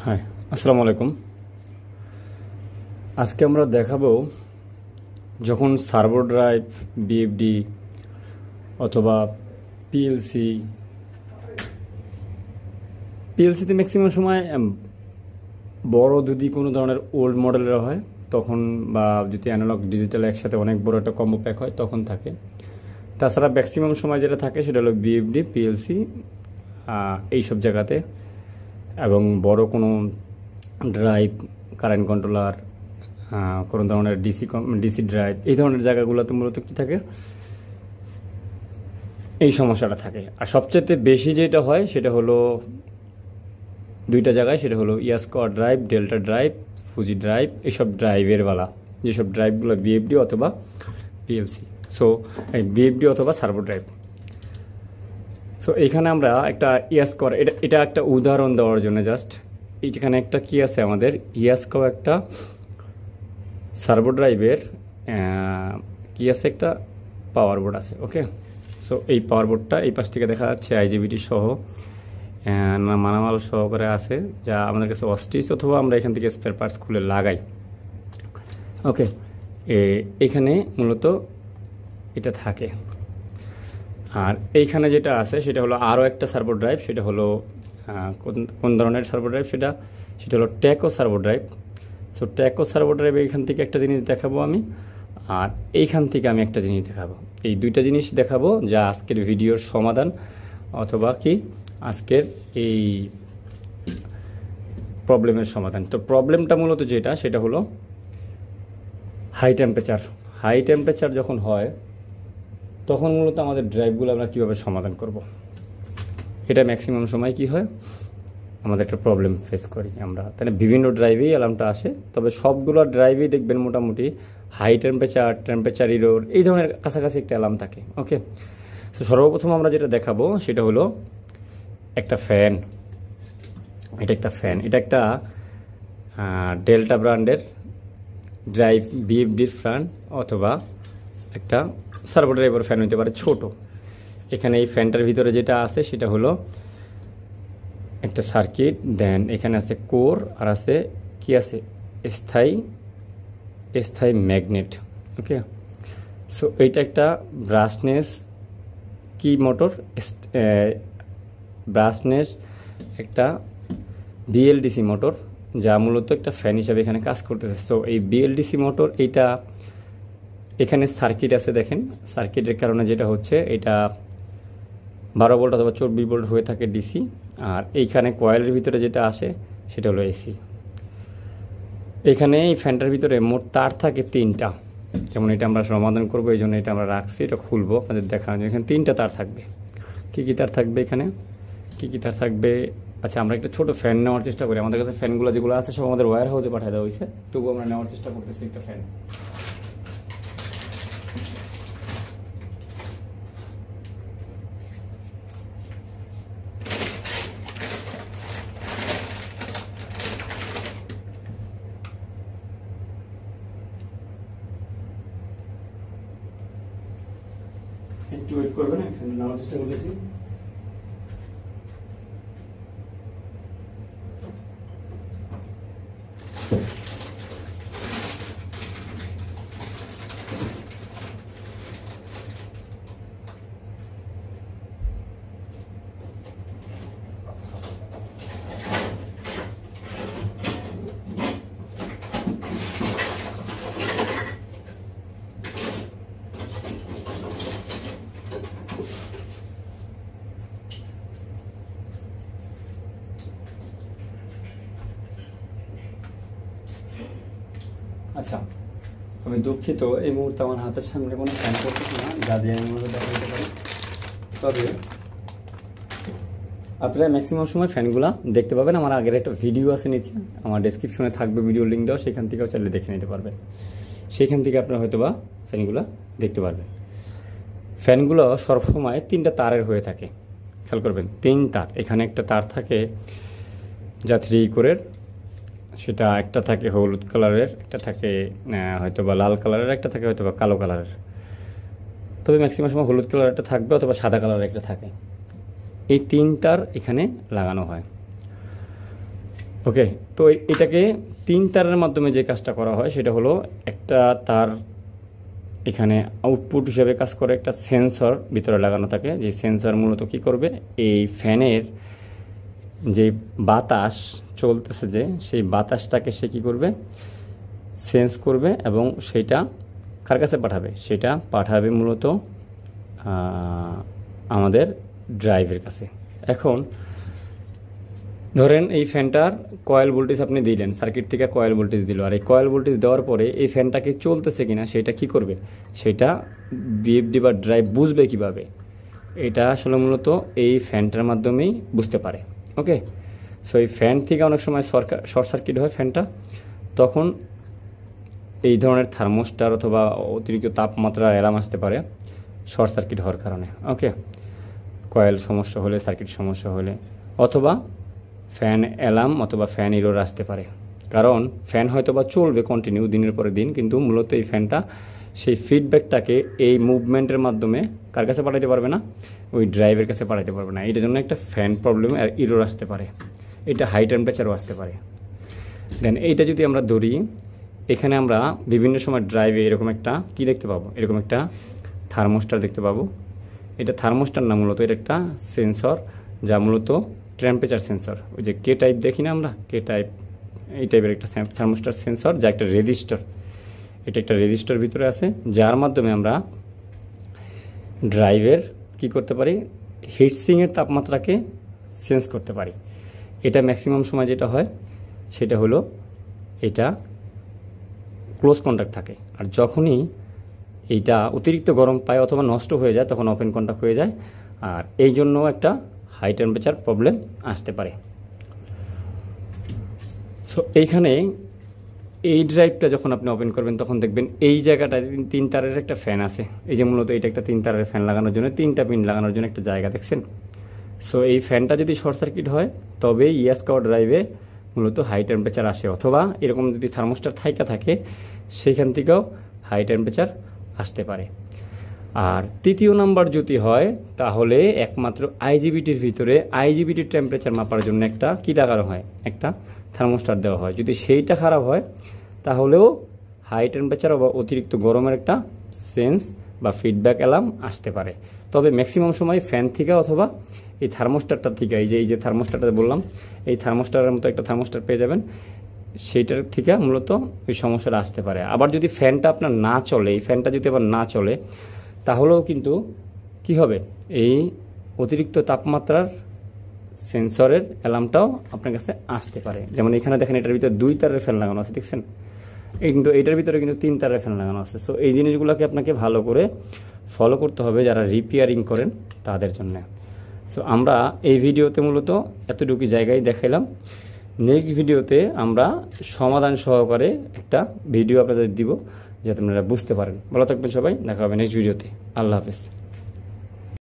High, আসসালামু আলাইকুম। আজকে আমরা দেখাবো যখন সার্ভো ড্রাইভ, বিএফডি অথবা পিএলসি পিএলসিতে ম্যাক্সিমাম সময় বড় যদি কোনো ধরনের ওল্ড মডেলের হয় তখন, বা যদি অ্যানালগ ডিজিটাল একসাথে অনেক বড় একটা কম্বো প্যাক হয় তখন থাকে। তাছাড়া ম্যাক্সিমাম সময় যেটা থাকে সেটা হলো বিএফডি, পিএলসি এইসব জায়গাতে, এবং বড় কোনো ড্রাইভ, কারেন্ট কন্ট্রোলার, কোনো ধরনের ডিসি ড্রাইভ, এই ধরনের জায়গাগুলোতে মূলত কী থাকে, এই সমস্যাটা থাকে। আর সবচেয়ে বেশি যেটা হয় সেটা হলো দুইটা জায়গায়, সেটা হলো Yaskawa drive, Delta drive, Fuji drive, এইসব ড্রাইভের বেলা, যেসব ড্রাইভগুলো বিএফডি অথবা পিএলসি, সো এই বিএফডি অথবা সার্ভো ড্রাইভ। সো এইখানে আমরা একটা ইয়াসকোয়ার, এটা একটা উদাহরণ দেওয়ার জন্য জাস্ট, এইখানে একটা কি আছে আমাদের ইয়াসকো একটা সার্ভো ড্রাইভের কি আছে, একটা পাওয়ার বোর্ড আছে। ওকে, সো এই পাওয়ার বোর্ডটা এই পাশ থেকে দেখা যাচ্ছে আইজিবিটি সহ মালামাল সহকারে আছে, যা আমাদের কাছে অস্টিচ, অথবা আমরা এখান থেকে স্পেয়ার পার্টস খুলে লাগাই। ওকে, এখানে মূলত এটা থাকে। আর এইখানে যেটা আছে সেটা হলো আরও একটা সার্ভো ড্রাইভ, সেটা হলো কোন ধরনের সার্ভো ড্রাইভ, সেটা হলো taco servo drive. So taco servo drive এইখান থেকে একটা জিনিস দেখাবো আমি, আর এইখান থেকে আমি একটা জিনিস দেখাবো। এই দুইটা জিনিস দেখাবো যা আজকের ভিডিওর সমাধান, অথবা কি আজকের এই প্রবলেমের সমাধান। তো প্রবলেমটা মূলত যেটা, সেটা হলো হাই টেম্পারেচার যখন হয় তখন মূলত আমাদের ড্রাইভগুলো আমরা কীভাবে সমাধান করব। এটা ম্যাক্সিমাম সময় কি হয়, আমাদের একটা প্রবলেম ফেস করি আমরা, তাহলে বিভিন্ন ড্রাইভেই অ্যালার্মটা আসে, তবে সবগুলো ড্রাইভেই দেখবেন মোটামুটি হাই টেম্পারেচার ইরোর এই ধরনের কাছাকাছি একটা অ্যালার্ম থাকে। ওকে, তো সর্বপ্রথম আমরা যেটা দেখাবো সেটা হলো একটা ফ্যান। এটা একটা ডেল্টা ব্র্যান্ডের ড্রাইভ, বিএফডির ফ্যান, অথবা একটা সার্ভো ড্রাইভার ফ্যান হতে পারে ছোট। এখানে এই ফ্যানটার ভিতরে যেটা আছে সেটা হলো একটা সার্কিট, দেন এখানে আছে কোর, আর আছে কি আছে, স্থায়ী ম্যাগনেট। ওকে, সো এইটা একটা ব্রাশনেস কি মোটর, ব্রাশনেস একটা বিএলডিসি মোটর, যা মূলত একটা ফ্যান হিসাবে এখানে কাজ করতেছে। সো এই বিএলডিসি মোটর, এইটা এখানে সার্কিট আছে, দেখেন সার্কিটের কারণে যেটা হচ্ছে, এটা 12 ভোল্ট অথবা 24 ভোল্ট হয়ে থাকে ডিসি, আর এইখানে কয়েলের ভিতরে যেটা আসে সেটা হলো এসি। এখানে এই ফ্যানটার ভিতরে মোট তার থাকে 3টা, যেমন এটা আমরা সমাধান করবো, এই জন্য এটা আমরা রাখছি, এটা খুলবো আপনাদের দেখানোর জন্য। এখানে 3টা তার থাকবে। কী তার থাকবে এখানে, কী তার থাকবে? আচ্ছা, আমরা একটা ছোটো ফ্যান নেওয়ার চেষ্টা করি। আমাদের কাছে ফ্যানগুলো যেগুলো আছে সব আমাদের ওয়্যার হাউসে পাঠিয়ে দেওয়া হয়েছে, তবুও আমরা নেওয়ার চেষ্টা করতেছি একটা ফ্যান। একটু ওয়েট করবেন, ফ্যান নেওয়ার চেষ্টা করতেছি। আচ্ছা, আমি দুঃখিত, এই মুহূর্তে আমার হাতের সামনে কোনো ফ্যান করতেছি না, যা দিয়ে আমি মূলত দেখা দিতে পারি। তবে আপনারা ম্যাক্সিমাম সময় ফ্যানগুলো দেখতে পাবেন, আমার আগের একটা ভিডিও আছে নিচে, আমার ডেসক্রিপশনে থাকবে ভিডিও লিঙ্ক দেওয়া, সেখান থেকেও চাইলে দেখে নিতে পারবেন। সেখান থেকে আপনারা হয়তো বা ফ্যানগুলো দেখতে পারবেন। ফ্যানগুলো সবসময় 3টা তারের হয়ে থাকে, খেয়াল করবেন 3 তার। এখানে একটা তার থাকে যা 3 কোরের, সেটা একটা থাকে হলুদ কালারের, একটা থাকে হয়তো বা লাল কালারের, একটা থাকে হয়তো বা কালো কালারের, তবে ম্যাক্সিমাম সময় হলুদ কালার একটা থাকবে, অথবা সাদা কালারের একটা থাকে। এই 3 তার এখানে লাগানো হয়। ওকে, তো এটাকে 3 তারের মাধ্যমে যে কাজটা করা হয় সেটা হলো একটা তার এখানে আউটপুট হিসেবে কাজ করে, একটা সেন্সর ভিতরে লাগানো থাকে, যে সেন্সর মূলত কী করবে, এই ফ্যানের যে বাতাস চলতেছে যে সেই বাতাসটাকে সে কী করবে, সেন্স করবে এবং সেটা কার কাছে পাঠাবে, সেটা পাঠাবে মূলত আমাদের ড্রাইভের কাছে। এখন ধরেন এই ফ্যানটার কয়েল ভোল্টেজ আপনি দিলেন, সার্কিট থেকে কয়েল ভোল্টেজ দিল, আর এই কয়েল ভোল্টেজ দেওয়ার পরে এই ফ্যানটাকে চলতেছে কিনা সেটা কি করবে, সেটা বিএফডি বা ড্রাইভ বুঝবে কিভাবে, এটা আসলে মূলত এই ফ্যানটার মাধ্যমেই বুঝতে পারে। ওকে, সো এই ফ্যান থেকে অনেক সময় শর্ট সার্কিট হয় ফ্যানটা, তখন এই ধরনের থার্মোস্টার অথবা অতিরিক্ত তাপমাত্রার অ্যালার্ম আসতে পারে শর্ট সার্কিট হওয়ার কারণে। ওকে, কয়েল সমস্যা হলে, সার্কিট সমস্যা হলে, অথবা ফ্যান অ্যালার্ম অথবা ফ্যান ইরোর আসতে পারে, কারণ ফ্যান হয়তো বা চলবে কন্টিনিউ দিনের পরে দিন, কিন্তু মূলত এই ফ্যানটা সেই ফিডব্যাকটাকে এই মুভমেন্টের মাধ্যমে কার কাছে পাঠাতে পারবে না, ওই ড্রাইভের কাছে পাঠাতে পারবে না। এটার জন্য একটা ফ্যান প্রবলেম আর ইরোর আসতে পারে, এটা হাই টেম্পারেচারও আসতে পারে। দেন এইটা যদি আমরা ধরি, এখানে আমরা বিভিন্ন সময় ড্রাইভে এরকম একটা কি দেখতে পাবো, এরকম একটা থার্মোস্টার দেখতে পাবো। এটা থার্মোস্টার না, মূলত এটা একটা সেন্সর, যা মূলত টেম্পারেচার সেন্সর, ওই যে কে টাইপ দেখি না আমরা, কে টাইপ, এই টাইপের একটা থার্মোস্টার সেন্সর, যা একটা রেজিস্টার, এটা একটা রেজিস্টার ভিতরে আছে, যার মাধ্যমে আমরা ড্রাইভের কি করতে পারি, হিটসিংয়ের তাপমাত্রাকে সেন্স করতে পারি। এটা ম্যাক্সিমাম সময় যেটা হয় সেটা হলো এটা ক্লোজ কন্ট্যাক্ট থাকে, আর যখনই এইটা অতিরিক্ত গরম পায় অথবা নষ্ট হয়ে যায় তখন ওপেন কন্ট্যাক্ট হয়ে যায়, আর এই জন্য একটা হাই টেম্পারেচার প্রবলেম আসতে পারে। সো এইখানে এই ড্রাইভটা যখন আপনি ওপেন করবেন তখন দেখবেন এই জায়গাটায় 3 তারের একটা ফ্যান আছে, এই যে মূলত এটা একটা 3 তারের ফ্যান লাগানোর জন্য 3টা পিন লাগানোর জন্য একটা জায়গা দেখছেন। সো এই ফ্যানটা যদি শর্ট সার্কিট হয় তবে ইয়াসকাও ড্রাইভে মূলত হাই টেম্পারেচার আসে, অথবা এরকম যদি থার্মোস্টার থাকে সেইখান থেকেও হাই টেম্পারেচার আসতে পারে। আর তৃতীয় নাম্বার যদি হয় তাহলে একমাত্র আইজিবিটির ভিতরে আইজিবিটির টেম্পারেচার মাপার জন্য একটা কী লাগানো হয়, একটা থার্মোস্টার দেওয়া হয়। যদি সেইটা খারাপ হয় তাহলেও হাই টেম্পারেচার বা অতিরিক্ত গরমের একটা সেন্স বা ফিডব্যাক অ্যালার্ম আসতে পারে। তবে ম্যাক্সিমাম সময় ফ্যান থেকে অথবা এই থার্মোস্টারটার থেকে, এই যে থার্মোস্টারটা বললাম, এই থার্মোস্টারের মতো একটা থার্মোস্টার পেয়ে যাবেন, সেইটার থেকে মূলত এই সমস্যাটা আসতে পারে। আবার যদি ফ্যানটা আপনার না চলে, এই ফ্যানটা যদি আবার না চলে তাহলেও কিন্তু কি হবে, এই অতিরিক্ত তাপমাত্রার সেন্সরের অ্যালার্মটাও আপনার কাছে আসতে পারে। যেমন এখানে দেখেন এটার ভিতরে 2 তারের ফ্যান লাগানো আছে, দেখছেন, কিন্তু এটার ভিতরে কিন্তু 3 তারের ফ্যান লাগানো আছে। সো এই জিনিসগুলোকে আপনাকে ভালো করে ফলো করতে হবে যারা রিপেয়ারিং করেন তাদের জন্য। সো আমরা এই ভিডিওতে মূলত এতটুকু জায়গায় দেখাইলাম। নেক্সট ভিডিওতে আমরা সমাধান সহকারে একটা ভিডিও আপনাদের দিব যাতে আপনারা বুঝতে পারেন। ভালো থাকবেন সবাই, দেখা হবে নেক্সট ভিডিওতে। আল্লাহ হাফেজ।